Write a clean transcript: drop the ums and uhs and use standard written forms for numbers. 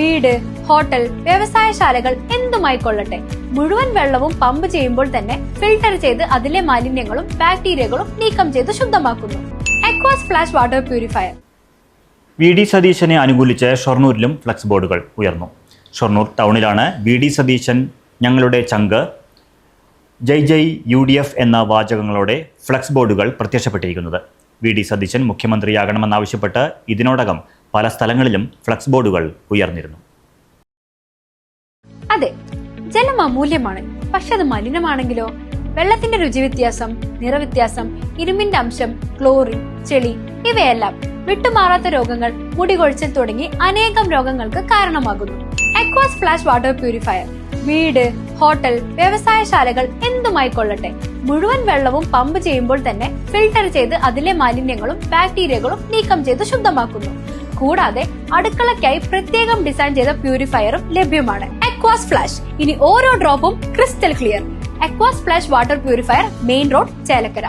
വീട്, ഹോട്ടൽ, വ്യവസായശാലകൾ എന്തുമായിക്കൊള്ളട്ടെ, മുഴുവൻ വെള്ളവും പമ്പ് ചെയ്യുമ്പോൾ തന്നെ ഫിൽട്ടർ ചെയ്ത് അതിലെ മാലിന്യങ്ങളും ബാക്ടീരിയകളും നീക്കം ചെയ്ത് ശുദ്ധമാക്കുന്നു. Aquas flash water purifier. V D സതീശനെ അനുകൂലിച്ച് ഷൊർണൂരിലും ഫ്ലക്സ് ബോർഡുകൾ ഉയർന്നു. ഷൊർണൂർ ടൗണിലാണ് വി ഡി സതീശൻ ഞങ്ങളുടെ ചങ്ക്, ജയ് ജയ് UDF എന്ന വാചകങ്ങളോടെ ഫ്ലക്സ് ബോർഡുകൾ പ്രത്യക്ഷപ്പെട്ടിരിക്കുന്നത്. വി ഡി സതീശൻ മുഖ്യമന്ത്രിയാകണമെന്നാവശ്യപ്പെട്ട് ഇതിനോടകം പല സ്ഥലങ്ങളിലും ഫ്ലക്സ് ബോർഡുകൾ ഉയർന്നിരുന്നു. അതെ, ജലം അമൂല്യമാണ്. പക്ഷെ അത് മലിനമാണെങ്കിലോ? വെള്ളത്തിന്റെ രുചി വ്യത്യാസം, നിറവ്യത്യാസം, ഇരുമ്പിന്റെ അംശം, ക്ലോറിൻ, ചെളി ഇവയെല്ലാം വിട്ടുമാറാത്ത രോഗങ്ങൾ, മുടികൊഴിച്ചിൽ തുടങ്ങി അനേകം രോഗങ്ങൾക്ക് കാരണമാകുന്നു. അക്വാസ് ഫ്ലാഷ് വാട്ടർ പ്യൂരിഫയർ. വീട്, ഹോട്ടൽ, വ്യവസായശാലകൾ എന്തുമായിക്കൊള്ളട്ടെ, മുഴുവൻ വെള്ളവും പമ്പ് ചെയ്യുമ്പോൾ തന്നെ ഫിൽട്ടർ ചെയ്ത് അതിലെ മാലിന്യങ്ങളും ബാക്ടീരിയകളും നീക്കം ചെയ്ത് ശുദ്ധമാക്കുന്നു. കൂടാതെ അടുക്കളയ്ക്കായി പ്രത്യേകം ഡിസൈൻ ചെയ്ത പ്യൂരിഫയറും ലഭ്യമാണ്. അക്വാസ് ഫ്ലാഷ്, ഇനി ഓരോ ഡ്രോപ്പും crystal clear. Aquas flash water purifier, main road, Chelakkara.